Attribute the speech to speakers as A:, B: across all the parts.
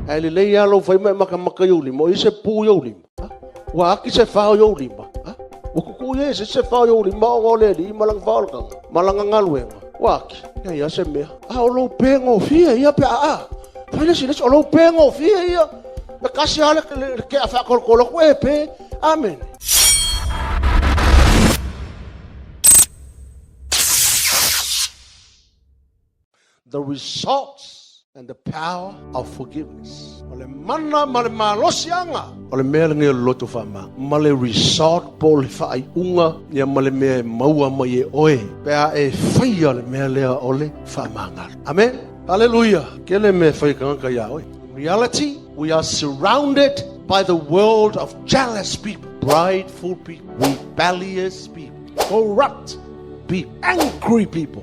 A: Ai le ia lo fai mai maka yo lima, i se pu yo lima. Wa ki se fa yo lima. Wa ku ye se fa yo lima o le li malang falka. Malang ngaluenga. Wa ki. Ia se me. O lo pengo fia ia pe a. Fai le sile o lo pengo fia ia. Na kasi ala ke a fa kol ko pe. Amen. The results and the power of forgiveness. Ole mana male malosianga. Ole mele nge loto fama. Male result pol fai unga ya male me maua mai oe. Pea e fai ole mele ole famangalo. Amen. Hallelujah. Kele me fai kanga ya oe. In reality, we are surrounded by the world of jealous people, prideful people, rebellious people, corrupt people, angry people.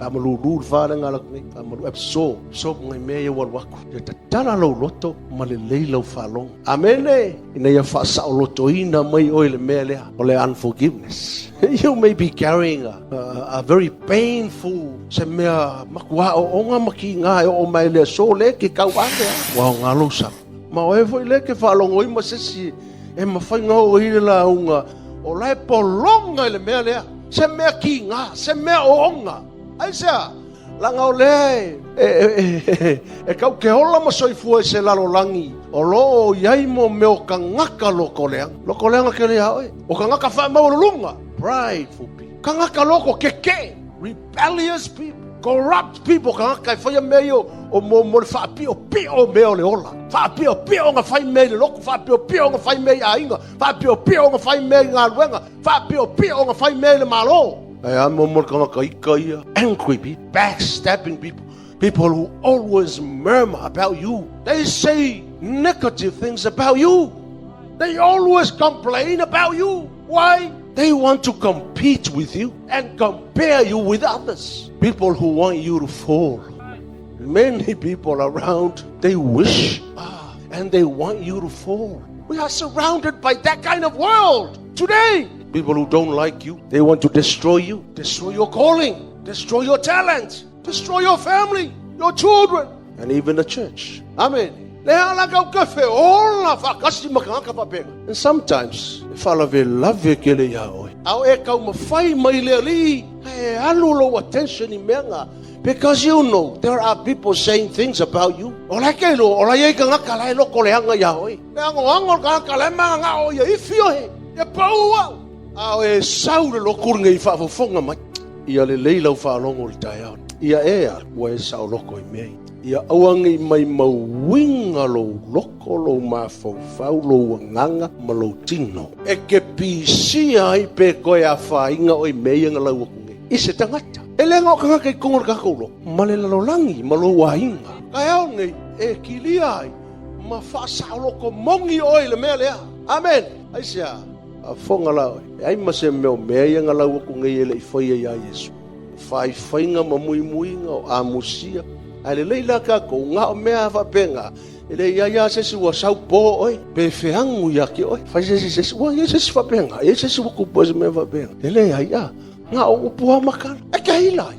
A: Malu fa ngalak ni, malu abso ngai me ya waku. Ya tatala lo loto malelei lo falong. Amen. Ina ya fa sa loto ina mai oile mele ole unforgiveness. You may be carrying a very painful semea makwa o nga makinga o mai le so le ke kawanga. Wa ngalo sa. Ma o foi le ke falong oi masesi e mafai ngo ile la unga o lai polonga ile mele. Se mea kinga, se mea onga. Aisa, langa o le, kau ke hola masoifua e se lalo langi. O lo iai mo meo ka ngaka loko leang. Loko leanga ke lea oe. O ka ngaka wha maurulunga. Prideful people. Ka ngaka loko keke. Rebellious people. Corrupt people. Ka ngaka i whaia meo o mo le wha pio pio meo le ola. Wha pio pio nga whai mei le loko. Wha pio pio nga whai mei a inga. Wha pio pio nga whai mei ngā luenga. Wha pio pio nga whai mei le malo. Angry people, backstabbing people, people who always murmur about you. They say negative things about you. They always complain about you. Why? They want to compete with you and compare you with others. People who want you to fall. Many people around, they wish and they want you to fall. We are surrounded by that kind of world today. People who don't like you, they want to destroy you, destroy your calling, destroy your talent, destroy your family, your children, and even the church. Amen. And sometimes, because you know there are people saying things about you. Awe saule lo kurunga I whaafonga mai. Ia le leilau whaalongo le tai au. Ia ea ua e sao loko I mei. Ia auangi mai mauinga lo loko lo mawhau lo nganga ma lo tino. E ke pisia I pe koe a whainga o I mei anga lau akunge. I se tangata. E lenga o kanga kei kongor kakaulo. Ma le lalolangi ma lo wainga. Kai au nei e kilia ai. Ma whaasao loko mongi oi le mea lea. Amen. Aisia. A fonga la ai mase meo mea nga lau aku ngai ele I whaia ia Yesu. Whai whainga ma mui muinga o a musia. Ai le leila ka ko ngā o mea whapenga. Ele ia sesi wa sau po oi. Pe whiangu ia ki oi. Whai sesi wa ia sesi whapenga. Ia sesi waku pose mea whapenga. Ele ia ngā o upua makana. E kailai.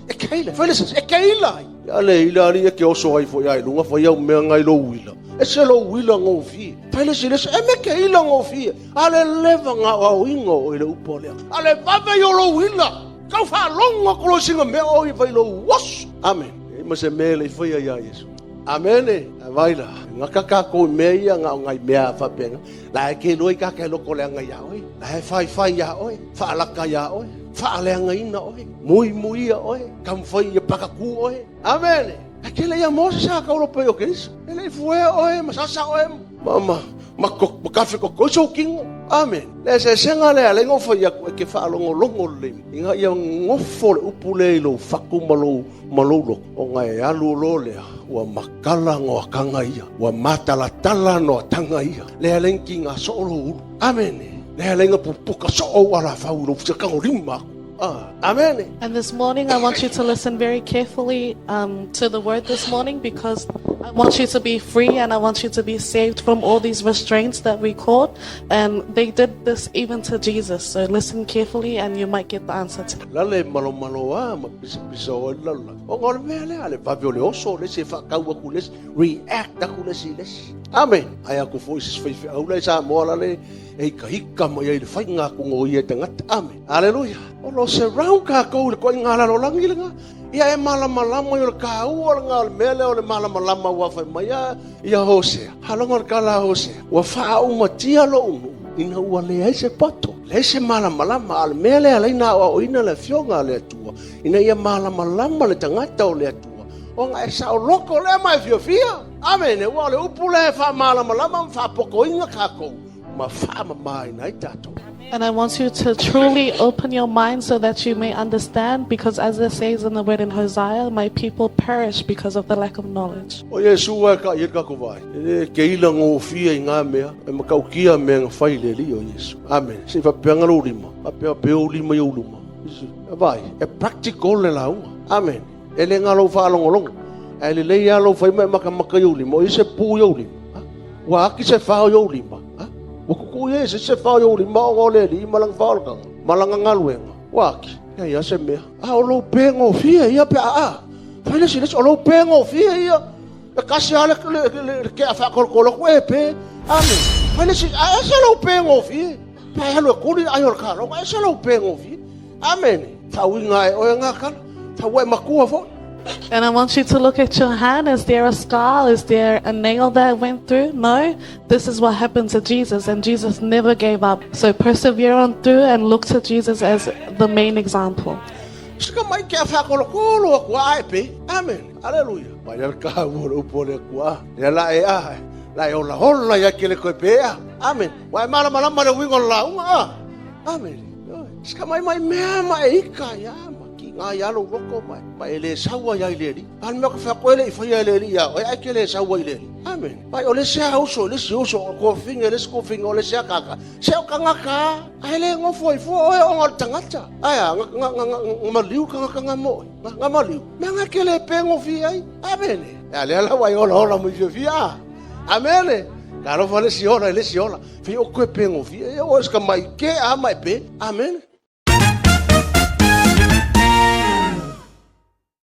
A: Whai le sesi. E kailai. Ia le ilari e ke oso ai fo ia lunga whai au mea ngai lo wila. E se lo wila ngō fie. Paile se lesa, e me ke ila ngō fie. Ale leva ngā au ingo o ile upolea. Ale vave yo lo wila. Kau wha longa kolo singa mea o I vai lo wasu. Amen. E ma se mea le whaia ia Yesu. Amen e. A vaila. Ngā kakako mea ia ngā o ngai mea whapenga. La e ke loi kake loko lea ngai ia oi. La e whai ia oi. Wha alaka ia oi. Wha alea ngai ina oi. Mui ia oi. Kam whai ia pakaku oi. Amen e. Akele ia Moses a ka Europa o Cristo. Ele foi oe, masasa oe. Mama, makafe ko so kingo. Amen. Le se senga le ale ngofo ia ke fa longo le. Inga ia ngofo upule lo faku malo o ngai alu lo le. Wa makala ngo kanga ia. Wa matala tala no tanga ia. Le ale kinga so lo. Amen. Le ale ngapupuka so o ala fa lo fika ngorima. Amen.
B: And this morning, I want you to listen very carefully to the word this morning, because I want you to be free, and I want you to be saved from all these restraints that we caught. And they did this even to Jesus. So listen carefully and you might get the answer to that.
A: Lale malo ma pisa o lala. O ngol mele ale vaviole oso le se fa kaua kules react ku le siles. Amen. Aya ku voices fe au le sa mo lale e ka hika mo ye le fai nga ku ngoie tangata. Amen. Hallelujah. O lo surround ka ko le ko ngala lo langilinga. Ia e malama yo le kau o le ngal mele o le malama wa fai maya ia Hosea. Halonga le kala Hosea. Wa fa uma tia lo unu. Ina ua le se pato. Le se malama al mele ala ina o ina le fionga le tua. Ina ia malama le tangata o le tua. O nga e sa o loko le mai fiofia. Amen. E wa le upule fa malama fa poko inga kako. Ma fa mai na tato.
B: And I want you to truly open your mind so that you may understand, because as it says in the word in Hosea, my people perish because of the lack of knowledge.
A: O Yesu ka ia ka ko vai. E ke ila ngo fia inga mea, e makau kia mea fai le li o Yesu. Amen. Se fa penga lo lima, a pe o lima yo luma. Vai, e practical le la. Amen. E le ngalo fa long. E le ia lo fai me maka yo lima, o se pu yo lima. Wa ki se fa yo lima. Ko ye se fa yo li ma o le li malang fa ka malanga ngaluenga waki ya se me a o lo pengo fia ia pe a fa le sile o lo pengo fia ia e kasi ale ke a fa ko ko e pe amen fa le sile a se lo pengo fia pa lo ko li ayo ka lo a se lo pengo fia amen fa winga o nga ka fa we makua fo.
B: And I want you to look at your hand. Is there a scar? Is there a nail that went through? No. This is what happened to Jesus, and Jesus never gave up. So persevere on through and look to Jesus as the main example.
A: Amen. Hallelujah. Amen. Amen. Nga ya lo loko mai ele sawa ya ile li al me fa ko ele fa ya ile ya o ai ke le sawa ile amen pai ole sa uso le si uso ko finga ole sa kaka se o kanga ka ai le ngo foi o ngol tangata aya nga maliu kanga mo nga maliu me nga ke le pengo fi ai amen ya le la wa yo lo mo fi amen karo fa le si ola fi o ko pengo fi o ska mai ke a mai pe amen.